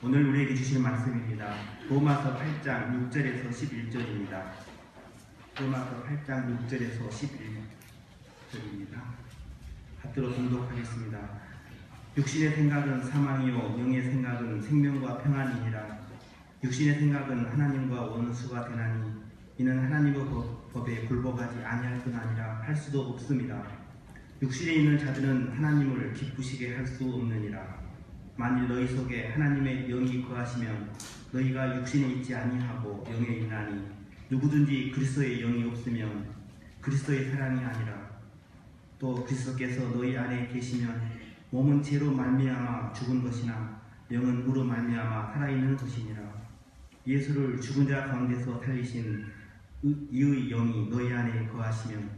오늘 우리에게 주시는 말씀입니다. 로마서 8장 6절에서 11절입니다. 로마서 8장 6절에서 11절입니다. 받들어 봉독하겠습니다. 육신의 생각은 사망이요 영의 생각은 생명과 평안이니라. 육신의 생각은 하나님과 원수가 되나니 이는 하나님의 법에 굴복하지 아니할 뿐 아니라 할 수도 없습니다. 육신에 있는 자들은 하나님을 기쁘시게 할 수 없느니라. 만일 너희 속에 하나님의 영이 거하시면 너희가 육신에 있지 아니하고 영에 있나니 누구든지 그리스도의 영이 없으면 그리스도의 사랑이 아니라. 또 그리스도께서 너희 안에 계시면 몸은 죄로 말미암아 죽은 것이나 영은 무로 말미암아 살아있는 것이니라. 예수를 죽은 자 가운데서 살리신 이의 영이 너희 안에 거하시면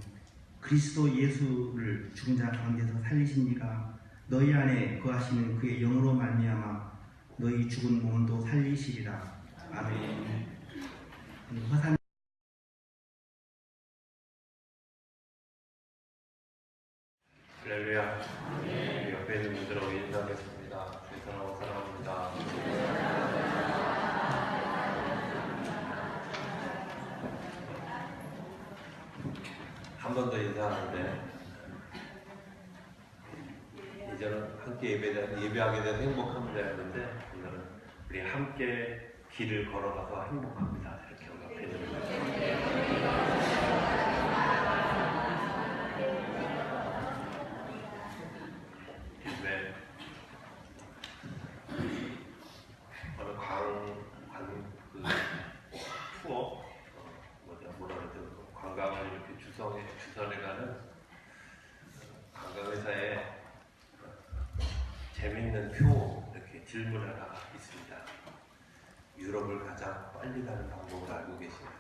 그리스도 예수를 죽은 자 가운데서 살리신 이가 너희 안에 거하시는 그의 영으로 말미암아 너희 죽은 몸도 살리시리라. 아멘. 화산 할렐루야. 옆에 있는 분들하고 인사하겠습니다. 주님사랑하고 사랑합니다. 한 번 더 인사하는데 이제는 함께 예배하게 돼서 행복합니다 했는데 오늘은 우리 함께 길을 걸어가서 행복합니다 이렇게 언급해 드립니다. 어느 투어 관광을 이렇게 주선해 가는 관광회사에 재밌는 표 이렇게 질문 하나 있습니다. 유럽을 가장 빨리 가는 방법을 알고 계시나요?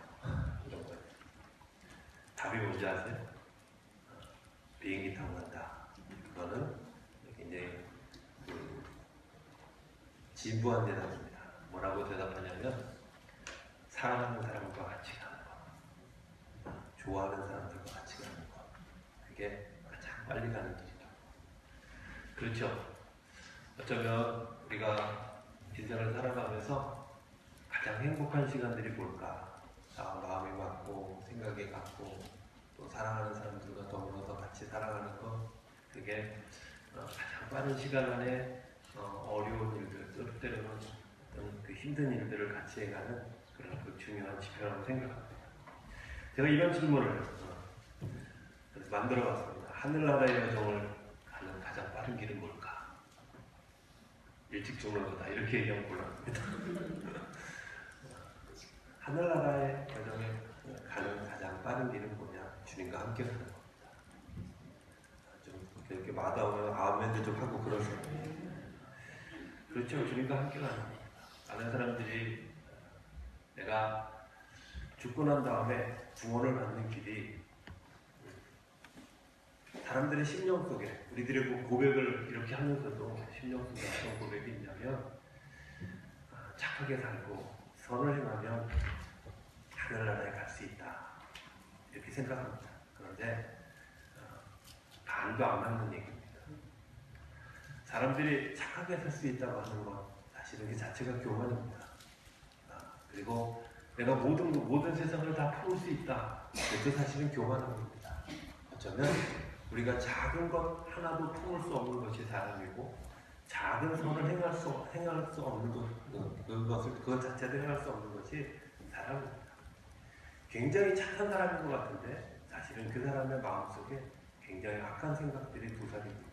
이런 거예요. 답이 뭔지 아세요? 비행기 타고 간다. 그거는 굉장히 진부한 대답입니다. 뭐라고 대답하냐면 사랑하는 사람과 같이 가는 것, 좋아하는 사람들과 같이 가는 것, 그게 가장 빨리 가는 길이다. 그렇죠? 어쩌면 우리가 인생을 살아가면서 가장 행복한 시간들이 뭘까? 마음이 맞고 생각이 같고 또 사랑하는 사람들과 더불어서 같이 살아가는 것, 그게 가장 빠른 시간 안에 어려운 일들, 때로는 그 힘든 일들을 같이 해가는 그런 그 중요한 지표라고 생각합니다. 제가 이런 질문을 만들어봤습니다. 하늘나라의 여정을 가는 가장 빠른 길은 뭘까? 일찍 죽는 거다 이렇게 얘기하면 곤란합니다. 하늘나라의 여정에 가는 가장 빠른 길은 뭐냐? 주님과 함께 가는 겁니다. 좀 이렇게 마다오면 아멘도 좀 하고 그러세요. 그렇죠. 주님과 함께 가는 겁니다. 많은 사람들이 내가 죽고 난 다음에 구원을 받는 길이 사람들의 심령 속에 우리들의 고백을 이렇게 하면서도 심령 속에 어떤 고백이 있냐면 착하게 살고 선을 행하면 하늘나라에 갈 수 있다 이렇게 생각합니다. 그런데 반도 안 맞는 얘기입니다. 사람들이 착하게 살 수 있다고 하는 건 사실은 그 자체가 교만입니다. 그리고 내가 모든 세상을 다 풀 수 있다. 그것도 사실은 교만한 겁니다. 어쩌면 우리가 작은 것 하나도 품을 수 없는 것이 사람이고 작은 선을 행할 수 없는 그것 자체도 행할 수 없는 것이 사람입니다. 굉장히 착한 사람인 것 같은데 사실은 그 사람의 마음속에 굉장히 악한 생각들이 도사리고 있고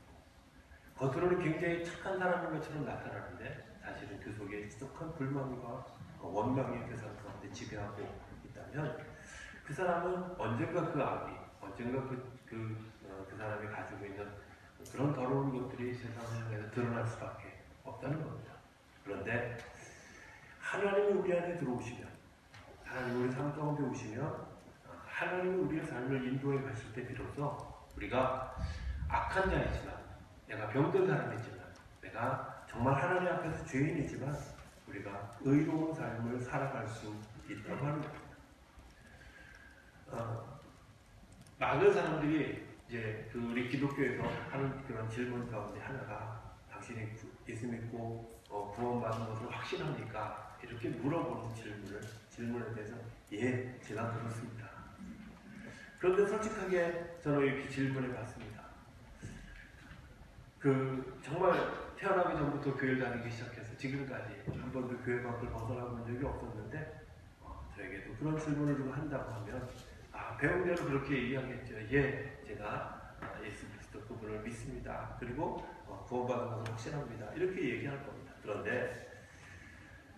겉으로는 굉장히 착한 사람인 것처럼 나타나는데 사실은 그 속에 지독한 불만과 원망이 그 사람 가운데 지배하고 있다면 그 사람은 언젠가 그 악이 언젠가 그 사람이 가지고 있는 그런 더러운 것들이 세상을 향해서 드러날 수밖에 없다는 겁니다. 그런데 하나님이 우리 안에 들어오시면 하나님이 우리 삶 가운데 오시면 하나님이 우리의 삶을 인도해 가실 때 비로소 우리가 악한 자이지만 내가 병든 사람이지만 내가 정말 하나님 앞에서 죄인이지만 우리가 의로운 삶을 살아갈 수 있다고 하는 겁니다. 많은 사람들이 이제 우리 기독교에서 하는 그런 질문 가운데 하나가 당신이 예수 믿고 구원받은 것을 확실히 확신합니까? 이렇게 물어보는 질문에 대해서 예, 제가 그렇습니다. 그런데 솔직하게 저는 이렇게 질문해 봤습니다. 정말 태어나기 전부터 교회를 다니기 시작해서 지금까지 한 번도 교회 밖을 벗어나 본 적이 없었는데 저에게도 그런 질문을 누가 한다고 하면 배운 대로 그렇게 얘기하겠죠. 예, 제가 예수 그리스도 그분을 믿습니다. 그리고 구원받은 것을 확신합니다. 이렇게 얘기할 겁니다. 그런데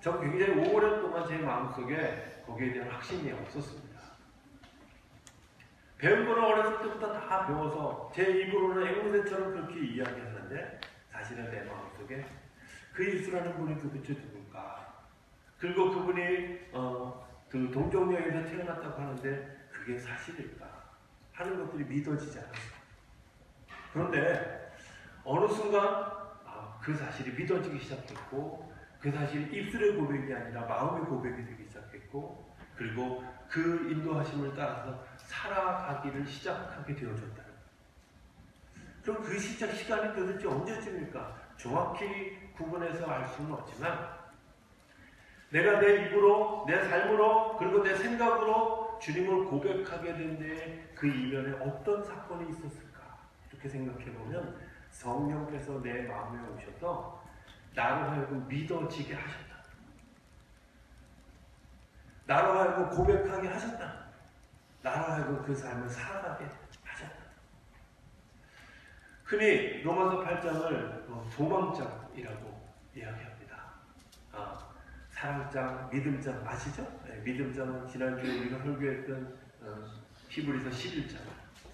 전 굉장히 오랜 동안 제 마음속에 거기에 대한 확신이 없었습니다. 배운 거는 어렸을 때부터 다 배워서 제 입으로는 앵무새처럼 그렇게 이야기하는데 사실은 내 마음속에 그 예수라는 분이 도대체 누굴까? 그리고 그분이 동정녀에서 태어났다고 하는데 그게 사실일까? 하는 것들이 믿어지지 않았어요. 그런데 어느 순간 그 사실이 믿어지기 시작했고 그 사실이 입술의 고백이 아니라 마음의 고백이 되기 시작했고 그리고 그 인도하심을 따라서 살아가기를 시작하게 되어졌다. 그럼 그 시작 시간이 도대체 언제쯤일까? 정확히 구분해서 알 수는 없지만 내가 내 입으로, 내 삶으로, 그리고 내 생각으로 주님을 고백하게 된 데에 그 이면에 어떤 사건이 있었을까? 이렇게 생각해보면 성령께서 내 마음에 오셔서 나로 하여금 믿어지게 하셨다. 나로 하여금 고백하게 하셨다. 나로 하여금 그 삶을 살아가게 하셨다. 흔히 로마서 8장을 소망장이라고 이야기합니다. 사랑장, 믿음장 아시죠? 네, 믿음장은 지난주에 우리가 설교했던 히브리서 11장,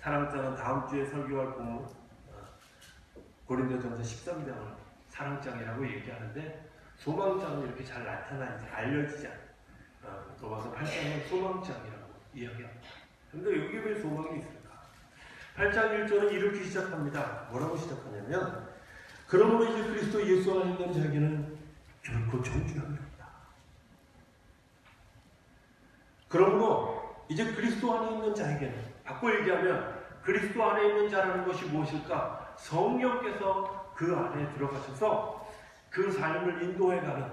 사랑장은 다음 주에 설교할 본문 고린도전서 13장을 사랑장이라고 얘기하는데 소망장은 이렇게 잘 나타나지 알려지지 않아요. 로마서 8장은 소망장이라고 이야기합니다. 그런데 여기 왜 소망이 있을까? 8장 1절은 이렇게 시작합니다. 뭐라고 시작하냐면 그러므로 이제 그리스도 예수 안에 있는 자에게는 결코 정죄함이 없다. 그러므로 이제 그리스도 안에 있는 자에게는 바꿔 얘기하면 그리스도 안에 있는 자라는 것이 무엇일까? 성령께서 그 안에 들어가셔서 그 삶을 인도해가는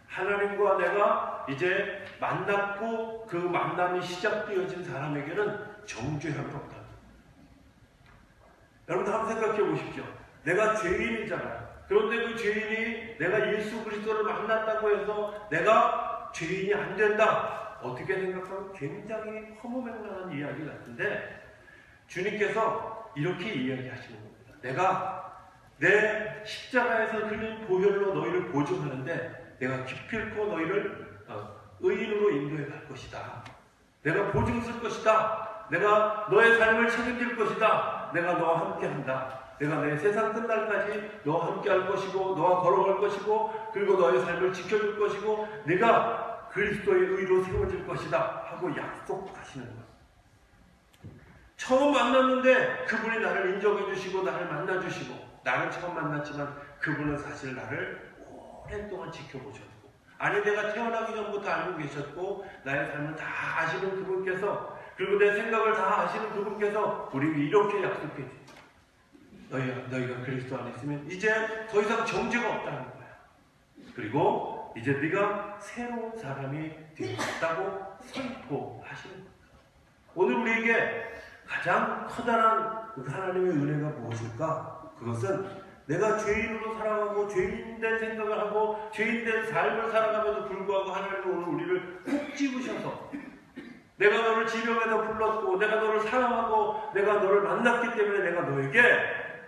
하나님과 내가 이제 만났고 그 만남이 시작되어진 사람에게는 정죄함이 없다. 여러분 한번 생각해 보십시오. 내가 죄인이잖아요. 그런데 그 죄인이 내가 예수 그리스도를 만났다고 해서 내가 죄인이 안 된다. 어떻게 생각하면 굉장히 허무맹랑한 이야기 같은데 주님께서 이렇게 이야기하시는 겁니다. 내가 내 십자가에서 흘린 보혈로 너희를 보증하는데 내가 기필코 너희를 의인으로 인도해 갈 것이다. 내가 보증 쓸 것이다. 내가 너의 삶을 책임질 것이다. 내가 너와 함께 한다. 내가 내 세상 끝날까지 너와 함께 할 것이고 너와 걸어갈 것이고 그리고 너의 삶을 지켜줄 것이고 내가 그리스도의 의로 세워질 것이다 하고 약속하시는 거예요. 처음 만났는데 그분이 나를 인정해 주시고 나를 만나 주시고 나는 처음 만났지만 그분은 사실 나를 오랫동안 지켜보셨고 아니 내가 태어나기 전부터 알고 계셨고 나의 삶을 다 아시는 그분께서 그리고 내 생각을 다 아시는 그분께서 우리에게 이렇게 약속해 주세요. 너희가 그리스도 안에 있으면 이제 더 이상 정죄가 없다는 거야. 그리고 이제 네가 새로운 사람이 되었다고 선포하시는 거야. 오늘 우리에게 가장 커다란 하나님의 은혜가 무엇일까? 그것은 내가 죄인으로 살아가고 죄인된 생각을 하고 죄인된 삶을 살아가면서 불구하고 하나님은 오늘 우리를 꼭 집으셔서 내가 너를 지명해서 불렀고 내가 너를 사랑하고 내가 너를 만났기 때문에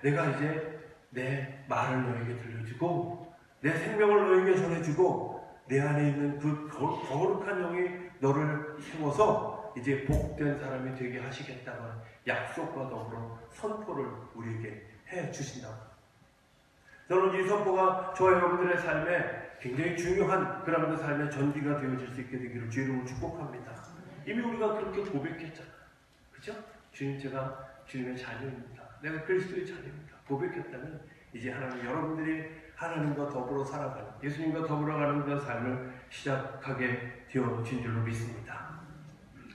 내가 이제 내 말을 너에게 들려주고 내 생명을 너에게 전해주고 내 안에 있는 그 거룩한 영이 너를 세워서 이제 복된 사람이 되게 하시겠다는 약속과 더불어 선포를 우리에게 해주신다고. 저는 이 선포가 저와 여러분들의 삶에 굉장히 중요한 그라운드 삶의 전기가 되어질 수 있게 되기를 주님을 축복합니다. 이미 우리가 그렇게 고백했잖아요. 그죠? 주님 제가 주님의 자녀입니다. 내가 그리스도의 자녀입니다. 고백했다면 이제 하나님 여러분들이 하나님과 더불어 살아가는 예수님과 더불어 가는 그런 삶을 시작하게 되어진 줄로 믿습니다.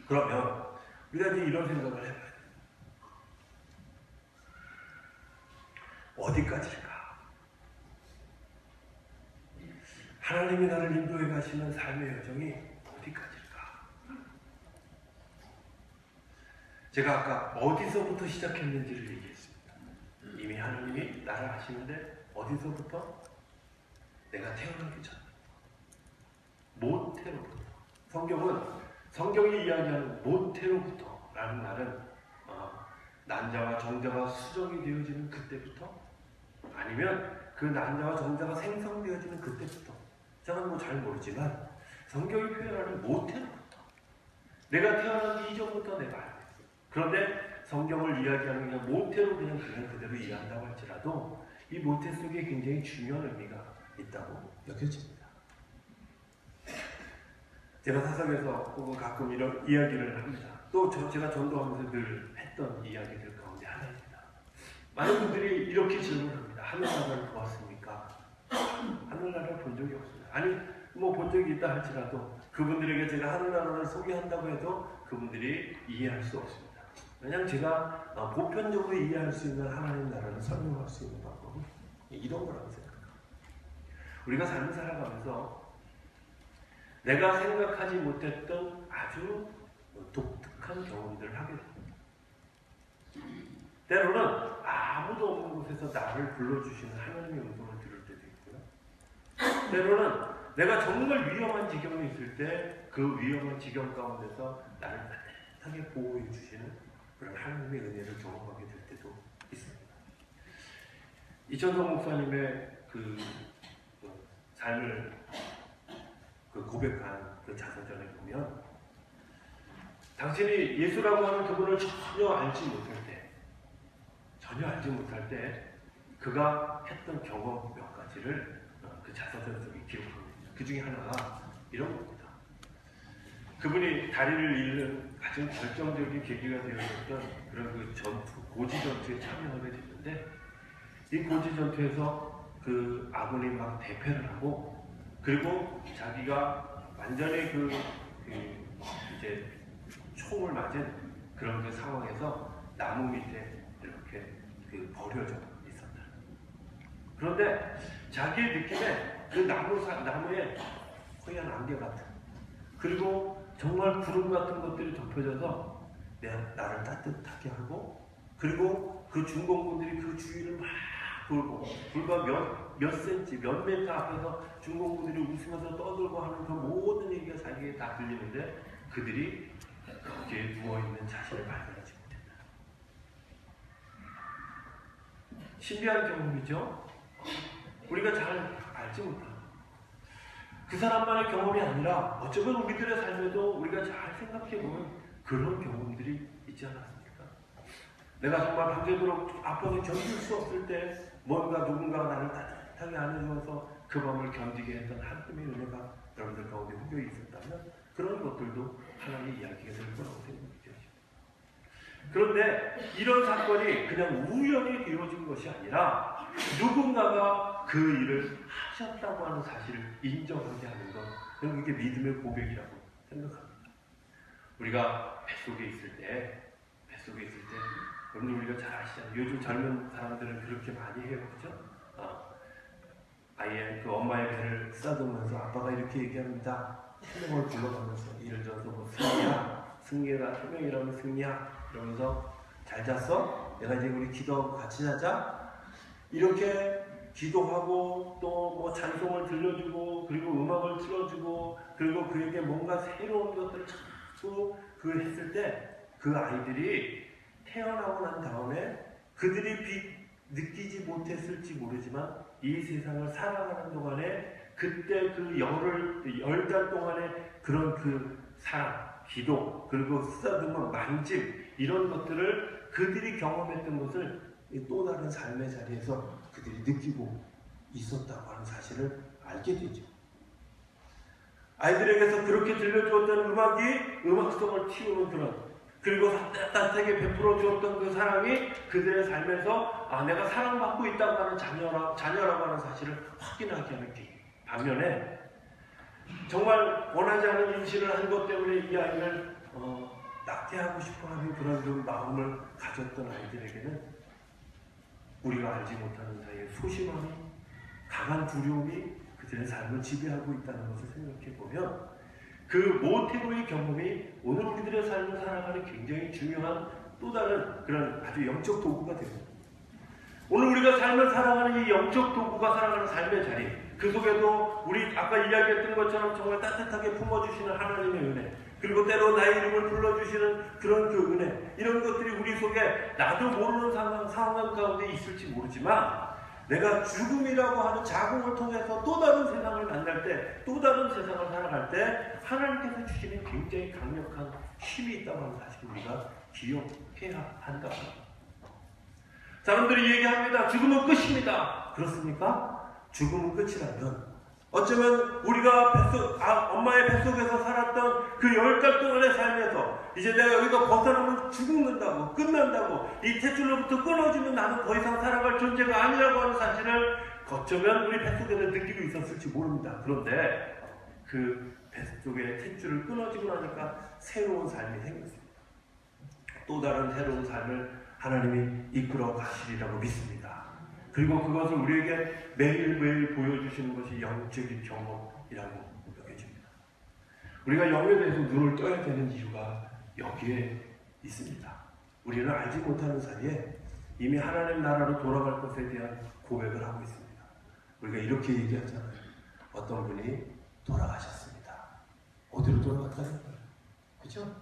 그러면 우리가 이제 이런 생각을 해봐야 돼요. 어디까지일까? 하나님이 나를 인도해 가시는 삶의 여정이 어디까지일까? 제가 아까 어디서부터 시작했는지를 얘기했습니다. 이미 하나님이 나를 아시는데 어디서부터? 내가 태어나기 전 모태로부터. 성경이 이야기하는 모태로부터 라는 말은 난자와 정자가 수정이 되어지는 그때부터, 아니면 그 난자와 정자가 생성되어지는 그때부터, 저는 잘 모르지만 성경이 표현하는 모태로부터, 내가 태어나기 이전부터 내가 알고 있어요. 그런데 성경을 이야기하는 그냥 모태로 그냥 그대로 이해한다고 할지라도 이 모태 속에 굉장히 중요한 의미가 있다고 여겨집니다. 제가 사석에서 혹은 가끔 이런 이야기를 합니다. 또 제가 전도하면서 늘 했던 이야기들 가운데 하나입니다. 많은 분들이 이렇게 질문합니다. 하늘나라를 보았습니까? 하늘나라를 본 적이 없습니다. 아니 본 적이 있다 할지라도 그분들에게 제가 하늘나라를 소개한다고 해도 그분들이 이해할 수 없습니다. 왜냐하면 제가 보편적으로 이해할 수 있는 하나님 나라를 설명할 수 있는 방법은 이런 거라고 생각합니다. 우리가 삶을 살아가면서 내가 생각하지 못했던 아주 독특한 경험들을 하게 됩니다. 때로는 아무도 없는 곳에서 나를 불러주시는 하나님의 음성을 들을 때도 있고요. 때로는 내가 정말 위험한 지경에 있을 때 그 위험한 지경 가운데서 나를 따뜻하게 보호해 주시는 그런 하나님의 은혜를 경험하게 될 때도 있습니다. 이천성 목사님의 그 삶을 고백한 그 자서전에 보면, 당신이 예수라고 하는 그분을 전혀 알지 못할 때 그가 했던 경험 몇 가지를 그 자서전 속에 기록합니다. 그 중에 하나가 이런 겁니다. 그분이 다리를 잃는 아주 결정적인 계기가 되었던 그런 그 전투, 고지 전투에 참여하게 됐는데, 이 고지 전투에서 그 아군이 막 대패를 하고, 그리고 자기가 완전히 이제 총을 맞은 그런 그 상황에서 나무 밑에 이렇게 버려져 있었다. 그런데 자기의 느낌에 그 나무에 허연 안개 같은, 그리고 정말 구름 같은 것들이 덮여져서 나를 따뜻하게 하고, 그리고 그 중공군들이 그 주위를 막 돌고, 불과 몇 센치, 몇 메터 앞에서 중공군들이 웃으면서 떠들고 하는 그 모든 얘기가 자기에게 다 들리는데 그들이 거기에 누워있는 자신을 발견하지 못했다. 신비한 경험이죠. 우리가 잘 알지 못합니다. 그 사람만의 경험이 아니라 어쩌면 우리들의 삶에도 우리가 잘 생각해보면 그런 경험들이 있지 않았습니까? 내가 정말 밤새도록 아파서 견딜 수 없을 때 뭔가 누군가가 나를 따뜻하게 안아주어서 그 밤을 견디게 했던 하나님의 은혜가 여러분들 가운데 후벼에 있었다면 그런 것들도 하나님의 이야기가 될 거라고 생각이 되죠. 그런데 이런 사건이 그냥 우연히 이루어진 것이 아니라 누군가가 그 일을 하셨다고 하는 사실을 인정하게 하는 것, 그게 믿음의 고백이라고 생각합니다. 우리가 뱃속에 있을 때 여러분 우리가 잘 아시잖아요. 요즘 젊은 사람들은 그렇게 많이 해요, 그죠? 아이의 그 엄마의 배를 쓰다듬으면서 아빠가 이렇게 얘기합니다. 태명을 불러가면서, 예를 들어서 승리야, 태명이라면 승리야 이러면서 잘 잤어? 내가 이제 우리 기도하고 같이 자자? 이렇게 기도하고 또 찬송을 들려주고, 그리고 음악을 틀어주고, 그리고 그에게 뭔가 새로운 것들을 자꾸 했을 때 그 아이들이 태어나고 난 다음에 그들이 느끼지 못했을지 모르지만 이 세상을 살아가는 동안에 그때 그 10달 동안에 그런 그 사랑, 기도, 그리고 쓰다듬어 만짐, 이런 것들을 그들이 경험했던 것을 또 다른 삶의 자리에서 그들이 느끼고 있었다고 하는 사실을 알게 되죠. 아이들에게서 그렇게 들려주었던 음악이 음악성을 틔우는 그런, 그리고 따뜻하게 베풀어 주었던 그 사랑이 그들의 삶에서 내가 사랑받고 있다고 하는 자녀라고 하는 사실을 확인하게 하는 계기. 반면에 정말 원하지 않은 임신을 한 것 때문에 이 아이를 낙태하고 싶어하는 그런 그 마음을 가졌던 아이들에게는 우리가 알지 못하는 사이에 소심함이, 강한 두려움이 그 그들의 삶을 지배하고 있다는 것을 생각해 보면 그 모태로의 경험이 오늘 우리들의 삶을 살아가는 굉장히 중요한 또 다른 그런 아주 영적 도구가 됩니다. 오늘 우리가 삶을 살아가는 이 영적 도구가 살아가는 삶의 자리, 그 속에도 우리 아까 이야기했던 것처럼 정말 따뜻하게 품어주시는 하나님의 은혜, 그리고 때로 나의 이름을 불러주시는 그런 그 은혜, 이런 것들이 우리 속에 나도 모르는 상황 가운데 있을지 모르지만 내가 죽음이라고 하는 자궁을 통해서 또 다른 세상을 만날 때, 또 다른 세상을 살아갈 때 하나님께서 주시는 굉장히 강력한 힘이 있다고 하는 사실을 우리가 기억해야 한다. 사람들이 얘기합니다. 죽음은 끝입니다. 그렇습니까? 죽음은 끝이라면 어쩌면 우리가 엄마의 뱃속에서 살았던 그 10달 동안의 삶에서 이제 내가 여기서 벗어나면 죽는다고, 끝난다고, 이 탯줄로부터 끊어지면 나는 더 이상 살아갈 존재가 아니라고 하는 사실을 어쩌면 우리 뱃속에서 느끼고 있었을지 모릅니다. 그런데 그 뱃속의 탯줄을 끊어지고 나니까 새로운 삶이 생겼습니다. 또 다른 새로운 삶을 하나님이 이끌어 가시리라고 믿습니다. 그리고 그것을 우리에게 매일매일 보여주시는 것이 영적인 경험이라고 여겨집니다. 우리가 영에 대해서 눈을 떠야 되는 이유가 여기에 있습니다. 우리는 알지 못하는 사이에 이미 하나님 나라로 돌아갈 것에 대한 고백을 하고 있습니다. 우리가 이렇게 얘기하잖아요. 어떤 분이 돌아가셨습니다. 어디로 돌아갔다는 거예요? 그렇죠?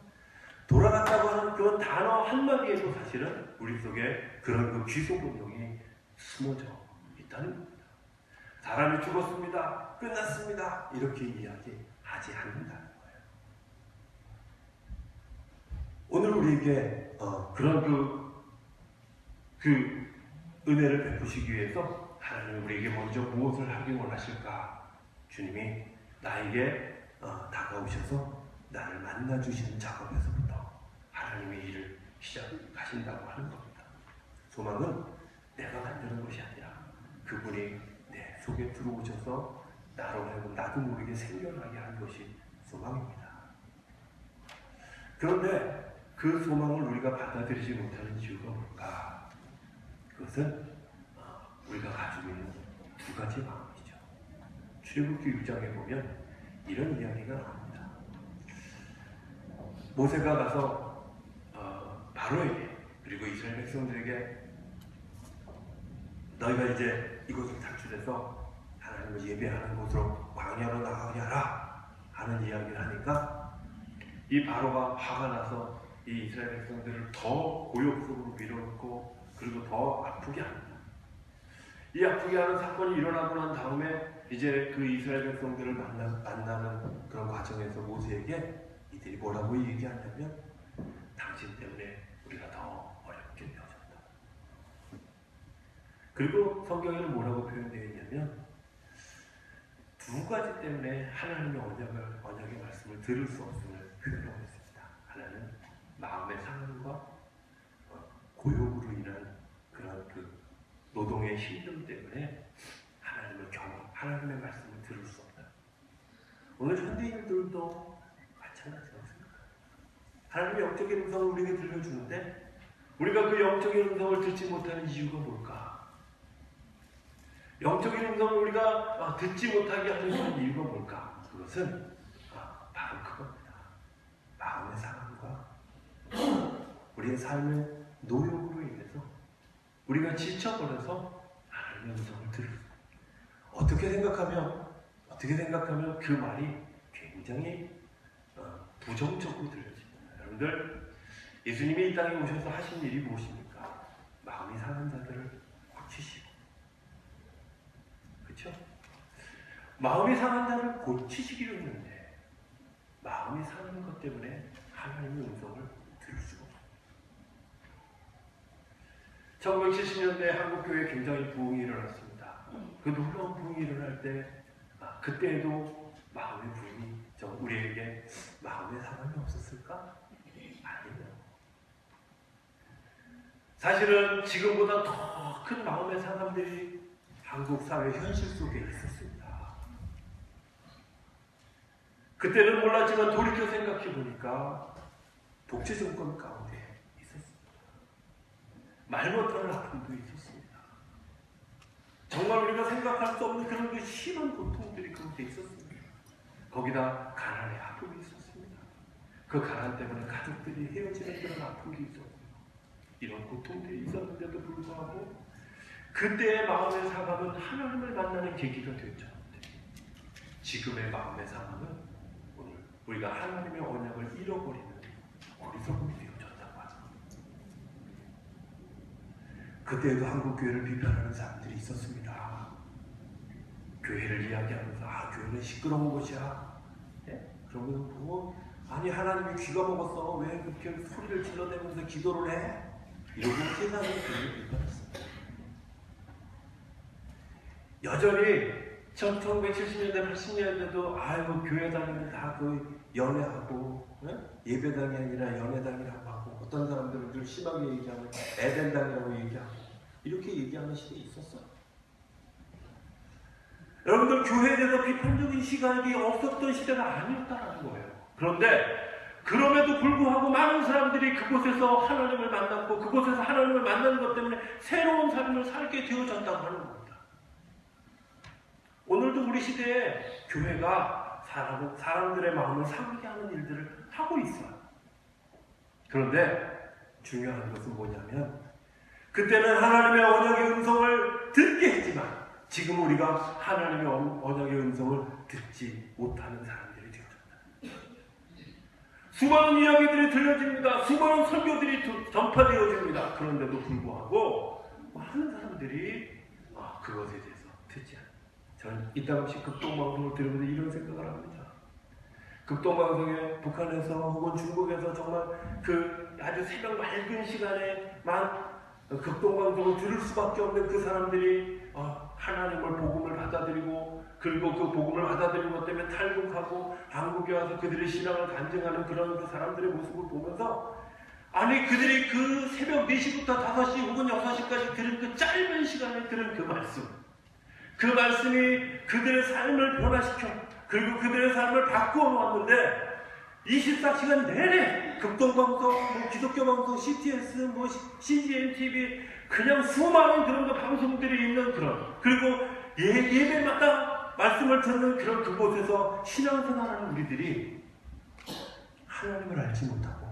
돌아갔다고 하는 그 단어 한마디에도 사실은 우리 속에 그런 그 귀소 본능이 숨어져 있다는 겁니다. 사람이 죽었습니다. 끝났습니다. 이렇게 이야기하지 않는다는 거예요. 오늘 우리에게 그런 그 은혜를 베푸시기 위해서 하나님은 우리에게 먼저 무엇을 하기 원하실까? 주님이 나에게 다가오셔서 나를 만나주시는 작업에서부터 하나님의 일을 시작하신다고 하는 겁니다. 소망은 내가 만드는 것이 아니라 그분이 내 속에 들어오셔서 나로 하여금 나도 모르게 생겨나게 하는 것이 소망입니다. 그런데 그 소망을 우리가 받아들이지 못하는 이유가 뭘까? 그것은 우리가 가지고 있는 두 가지 마음이죠. 출애굽기 6장에 보면 이런 이야기가 나옵니다. 모세가 가서 바로에게 그리고 이스라엘 백성들에게 너희가 이제 이곳을 탈출해서 하나님을 예배하는 곳으로 광야로 나가게 하라 하는 이야기를 하니까 이 바로가 화가 나서 이 이스라엘 백성들을 더 고욕 속으로 밀어넣고 그리고 더 아프게 합니다. 이 아프게 하는 사건이 일어나고 난 다음에 이제 그 이스라엘 백성들을 만나는 그런 과정에서 모세에게 이들이 뭐라고 얘기하냐면 당신 때문에 우리가 더 어렵게 되어졌다. 그리고 성경에는 뭐라고 표현되어 있냐면 두 가지 때문에 하나님의 언약의 말씀을 들을 수 없음을 표현하고 있습니다. 하나는 마음의 상함과 고욕으로 인한 그런 그 노동의 힘듦 때문에 하나님의 말씀을 들을 수 없다. 오늘 현대인들도 마찬가지라고 생각합니다. 하나님의 영적인 음성을 우리에게 들려주는데 우리가 그 영적인 음성을 듣지 못하는 이유가 뭘까? 영적인 음성을 우리가 듣지 못하게 하는 이유가 뭘까? 그것은 바로 그겁니다. 마음의 상함과 우리의 삶의 노력으로 인해서 우리가 지쳐버려서 하나님의 음성을 들을 수 있습니다. 어떻게 생각하면 그 말이 굉장히 부정적으로 들려집니다. 여러분들, 예수님이 이 땅에 오셔서 하신 일이 무엇입니까? 마음이 상한 자들을 고치시고, 그렇죠? 마음이 상한 자를 고치시기로 했는데 마음이 상한 것 때문에 하나님의 음성을 들을 수가 없습니다. 1970년대 한국교회에 굉장히 부흥이 일어났습니다. 그 놀라운 부흥이 일어날 때 그때에도 마음의 부흥이 우리에게 마음의 상함이 없었을까? 아니에요. 사실은 지금보다 더 큰 마음의 상함들이 한국 사회 현실 속에 있었습니다. 그때는 몰랐지만 돌이켜 생각해 보니까 독재 정권 가운데 있었습니다. 말 못하는 아픔도 있었습니다. 정말 우리가 생각할 수 없는 그런 그 심한 고통들이 그곳에 있었습니다. 거기다 가난의 아픔이 있었습니다. 그 가난 때문에 가족들이 헤어지는 그런 아픔이 있었고 이런 고통들이 있었는데도 불구하고 그때의 마음의 상함은 하나님을 만나는 계기가 되었는데 지금의 마음의 상함은 오늘 우리가 하나님의 언약을 잃어버리는 어리석음이 되어졌다고 하죠. 그때에도 한국교회를 비판하는 사람들이 있었습니다. 교회를 이야기하면서 교회는 시끄러운 곳이야. 예? 그러면 뭐 아니 하나님이 귀가 먹었어. 왜 그렇게 소리를 질러대면서 기도를 해? 이러고 세상을 교회를 비판했습니다. 여전히 1970년대, 80년대도 교회 다니면 다 그 연애하고 예배당이 아니라 연애당이라고 하고 어떤 사람들은 좀 심하게 얘기하면 에덴당이라고 얘기하고 이렇게 얘기하는 시대에 있었어요. 여러분들 교회에 대해서 비판적인 시각이 없었던 시대가 아니었다는 거예요. 그런데 그럼에도 불구하고 많은 사람들이 그곳에서 하나님을 만났고 그곳에서 하나님을 만나는 것 때문에 새로운 삶을 살게 되어졌다고 하는 겁니다. 오늘도 우리 시대에 교회가 사람들의 마음을 상하게 하는 일들을 하고 있어요. 그런데 중요한 것은 뭐냐면 그때는 하나님의 언약의 음성을 듣게 했지만 지금 우리가 하나님의 언약의 음성을 듣지 못하는 사람들이 되어졌다. 수많은 이야기들이 들려집니다. 수많은 설교들이 전파되어집니다. 그런데도 불구하고 많은 사람들이 그것에 대해서 듣지 않아요. 저는 이따금씩 극동방송을 들으면서 이런 생각을 합니다. 극동방송에 북한에서 혹은 중국에서 정말 그 아주 새벽 맑은 시간에만 극동방송을 들을 수밖에 없는 그 사람들이 하나님을 복음을 받아들이고 그리고 그 복음을 받아들이는 것 때문에 탈북하고 한국에 와서 그들의 신앙을 간증하는 그런 그 사람들의 모습을 보면서 아니 그들이 그 새벽 4시부터 5시 혹은 6시까지 들은 그 짧은 시간에 들은 그 말씀이 그들의 삶을 변화시켜 그리고 그들의 삶을 바꾸어 놓았는데 24시간 내내 극동방송, 기독교 방송, CTS, CGN TV 그냥 수많은 그런 방송들이 있는 그리고 예배마다 말씀을 듣는 그곳에서 신앙생활하는 우리들이 하나님을 알지 못하고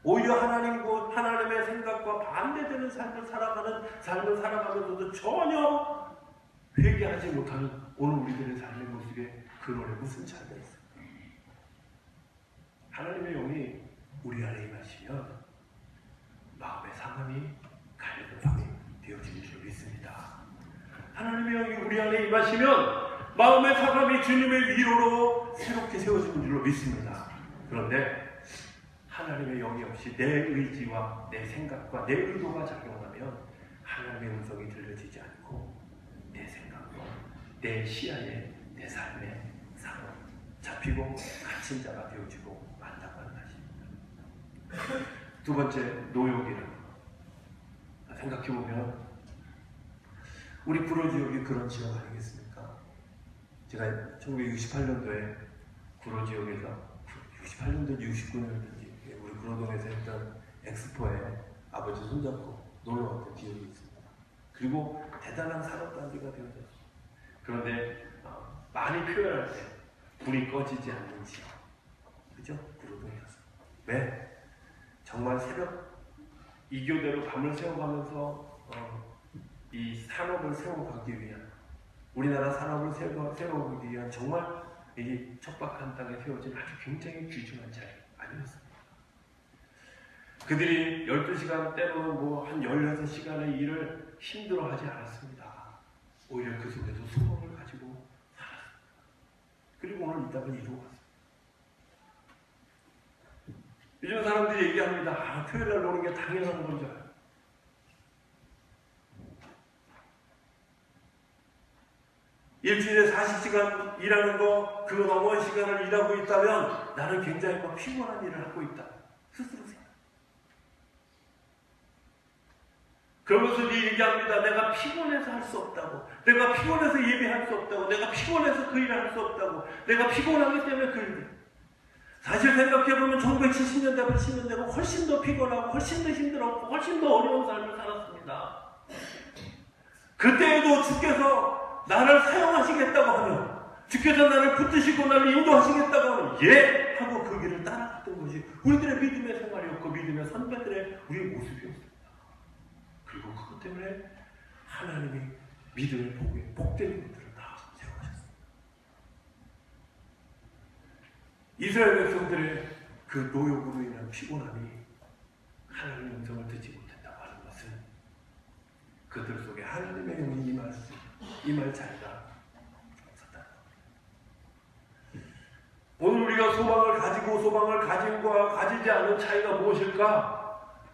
오히려 하나님의 생각과 반대되는 삶을 살아가면서도 전혀 회개하지 못하는 오늘 우리들의 삶의 모습에 근원에 무슨 차이가 있어요? 하나님의 영이 우리 안에 임하시면 마음의 상함이 갈급함이 되어지는 줄 믿습니다. 하나님의 영이 우리 안에 임하시면 마음의 상함이 주님의 위로로 새롭게 세워지는 줄로 믿습니다. 그런데 하나님의 영이 없이 내 의지와 내 생각과 내 의도가 작용하면 하나님의 음성이 들려지지 않고 내 생각과 내 시야에 내 삶의 상황 잡히고 갇힌 자가 되어지고 만다고 하는 것입니다. 두 번째, 노역이라는 것. 생각해보면 우리 구로지역이 그런 지역 아니겠습니까? 제가 1968년도에 구로지역에서 68년도 69년도인지 우리 구로동에서 했던 엑스포에 아버지 손잡고 놀러왔던 기억이 있습니다. 그리고 대단한 산업단지가 되어졌어요. 그런데 많이 표현할 때 불이 꺼지지 않는 지역, 그죠? 구로동이었어요. 왜? 정말 새벽 이교대로 밤을 새워가면서 이 산업을 세워가기 위한 우리나라 산업을 세워가기 위한 정말 이 척박한 땅에 세워진 아주 굉장히 귀중한 자리 아니었습니까? 그들이 12시간 때로는 한 16시간의 일을 힘들어하지 않았습니다. 오히려 그 속에서 소망을 가지고 살았습니다. 그리고 오늘 이 땅을 이루어갔습니다. 요즘 사람들이 얘기합니다. 토요일날 노는 게 당연한 건 줄 알아요. 일주일에 40시간 일하는 거, 그 넘어간 시간을 일하고 있다면 나는 굉장히 피곤한 일을 하고 있다. 스스로 생각. 그러면서 얘기합니다. 내가 피곤해서 할 수 없다고. 내가 피곤해서 예배할 수 없다고. 내가 피곤해서 그 일을 할 수 없다고. 내가 피곤하기 때문에 그 일을. 사실 생각해보면 1970년대, 80년대가 훨씬 더 피곤하고 훨씬 더 힘들었고 훨씬 더 어려운 삶을 살았습니다. 그때에도 주께서 나를 사용하시겠다고 하면, 주께서 나를 붙드시고 나를 인도하시겠다고 하면 예! 하고 그 길을 따라갔던 것이 우리들의 믿음의 생활이었고 믿음의 선배들의 우리의 모습이었습니다. 그리고 그것 때문에 하나님이 믿음의 복에 복된 것들을 다 세워하셨습니다. 이스라엘 백성들의 그 노역으로 인한 피곤함이 하나님의 음성을 듣지 못했다고 하는 것은 그들 속에 하나님의 영이 임할 자리가 없었다. 오늘 우리가 소망을 가지고 소망을 가진과 가지지 않은 차이가 무엇일까?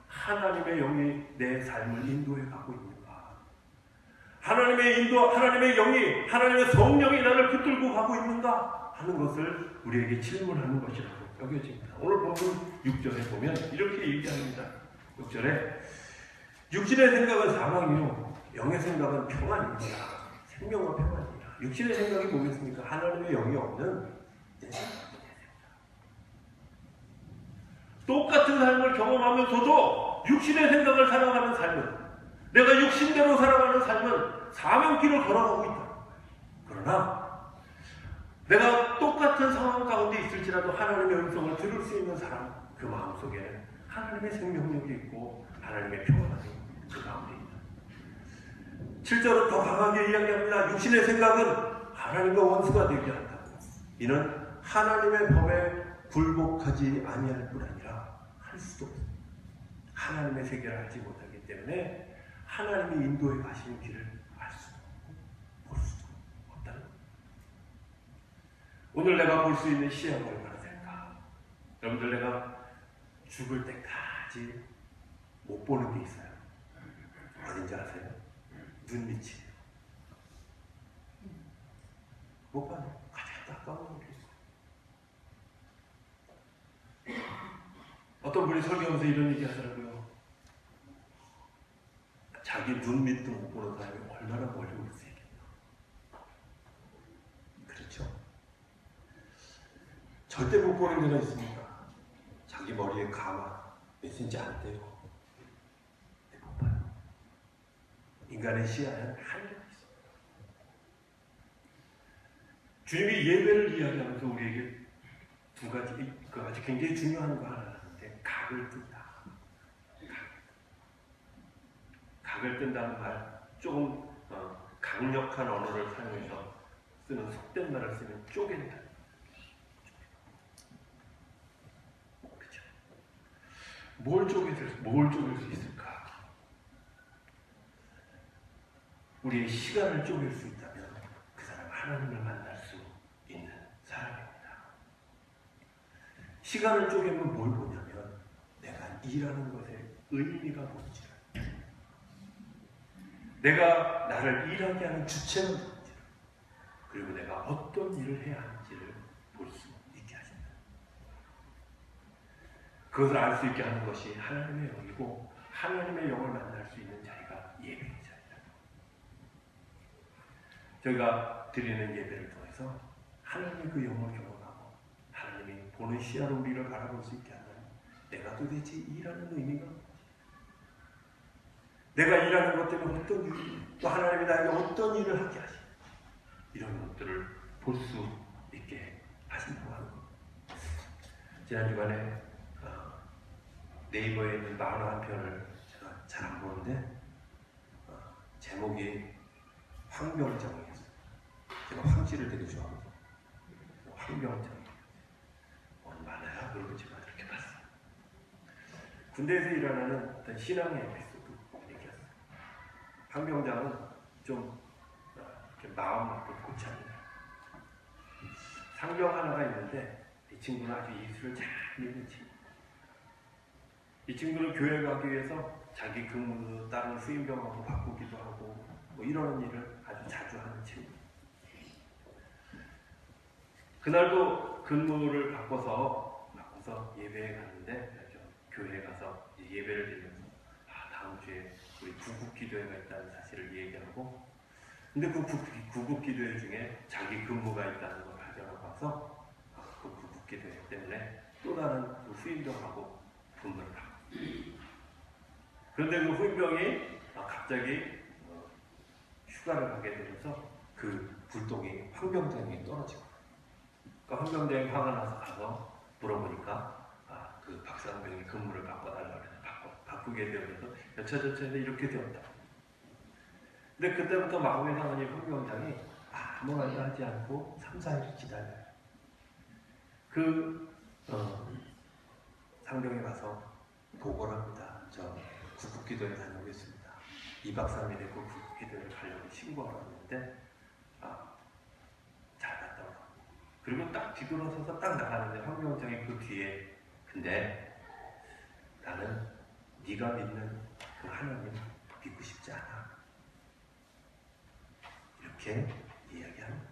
하나님의 영이 내 삶을 인도해 가고 있는가? 하나님의 영이, 하나님의 성령이 나를 붙들고 가고 있는가? 하는 것을 우리에게 질문하는 것이라고 여겨집니다. 오늘 본문 6절에 보면 이렇게 얘기합니다. 6절에 육신의 생각은 사망이요 영의 생각은 평안입니다. 생명과 평안입니다. 육신의 생각이 뭐겠습니까? 하나님의 영이 없는 내 생각입니다. 똑같은 삶을 경험하면서도 육신의 생각을 살아가는 삶은, 내가 육신대로 살아가는 삶은 사명길을 걸어가고 있다. 그러나 내가 똑같은 상황 가운데 있을지라도 하나님의 음성을 들을 수 있는 사람, 그 마음속에는 하나님의 생명력이 있고 하나님의 평안이 그 가운데 있다. 7절은 더 강하게 이야기합니다. 육신의 생각은 하나님과 원수가 되게 한다고. 이는 하나님의 법에 굴복하지 아니할 뿐 아니라 할 수도 없습니다. 하나님의 세계를 알지 못하기 때문에 하나님이 인도해 가시는 길을 알 수도 볼 수도 없다는 겁니다. 오늘 내가 볼 수 있는 시야가 얼마나 될까? 여러분들, 내가 죽을 때까지 못 보는 게 있어요. 어딘지 아세요? 눈밑이에요. 못 봐요. 가장 가까운 게 있어요. 어떤 분이 설교하면서 이런 얘기 하더라고요. 자기 눈밑도 못 보는 사람이 얼마나 멀리 올 수 있겠나. 그렇죠? 절대 못 보는 데가 있습니다. 자기 머리에 가마 몇 센치 안 떼고 못 봐요. 인간의 시야는 한계가 있습니다. 주님이 예배를 이야기하면서 우리에게 두 가지 굉장히 중요한 거 하나 하는데, 각을 뜬다. 각을 뜬다는 말, 조금 강력한 언어를 사용해서 쓰는 속된 말을 쓰면 쪼갠다. 그렇죠? 뭘 쪼갤 수 있을까? 우리의 시간을 쪼갤 수 있다면 그 사람 하나님을 만날 수 있는 사람입니다. 시간을 쪼개면 뭘 보냐면 내가 일하는 것의 의미가 뭔지를, 내가 나를 일하게 하는 주체가 뭔지를, 그리고 내가 어떤 일을 해야 하는지를 볼 수 있게 하신다. 그것을 알 수 있게 하는 것이 하나님의 영이고, 하나님의 영을 만날 수 있는 자리가 예배의 자리다. 저희가 드리는 예배를 통해서 하나님의 그 영을 경험하고 하나님이 보는 시야로 우리를 바라볼 수 있게 하는, 내가 도대체 일하는 의미가 뭔지, 내가 일하는 것 때문에 어떤 일, 또 하나님이 나에게 어떤 일을 하게 하시, 이런 것들을 볼 수 있게 하신다고 하는 것. 지난 주간에 네이버에 있는 만화 한 편을 제가 잘 안 보는데 제목이 황병정이었어요. 제가 황씨를 되게 좋아하거든요. 황병정. 만화야? 그리고 제가 이렇게 봤어요. 군대에서 일어나는 어떤 신앙의 에피소드 얘기였어요. 황병장은 좀 마음 나쁜 고참이에요. 상병 하나가 있는데 이 친구는 아주 예술을 잘 믿는 친구. 이 친구는 교회 가기 위해서 자기 근무 다른 수임병하고 바꾸기도 하고 뭐 이런 일을 아주 자주 하는 친구. 그날도 근무를 바꿔서 예배에 갔는데, 교회에 가서 예배를 드리면서 다음 주에 우리 구국 기도회가 있다는 사실을 얘기하고, 근데 그 구국 기도회 중에 자기 근무가 있다는 걸 발견하고 와서 그 구국 기도회 때문에 또 다른 그 후임병하고 분노를 하고, 그런데 그 후임병이 갑자기 휴가를 가게 되면서 그 불똥이 황병장에게 떨어지고, 그러니까 황병장이 화가 나서 가서 물어보니까 그 박상병이 근무를 바꿔달라고 해서 바꾸게 되면서 여차저차해서 이렇게 되었다. 근데 그때부터 마음의 상원이 황병장이 아무 말도 하지 않고 3, 4일 기다려요. 상병이 가서 보고를 합니다. 저 구국기도에 다녀오겠습니다. 2박 3일에 그 구국기도를 가려고 신고하러 왔는데 잘 갔다 오라고. 그리고 딱 뒤돌아서서 딱 나가는데 황병장이 그 뒤에, 근데 나는 네가 믿는 그 하나님 믿고 싶지 않아. 이렇게 이야기합니다.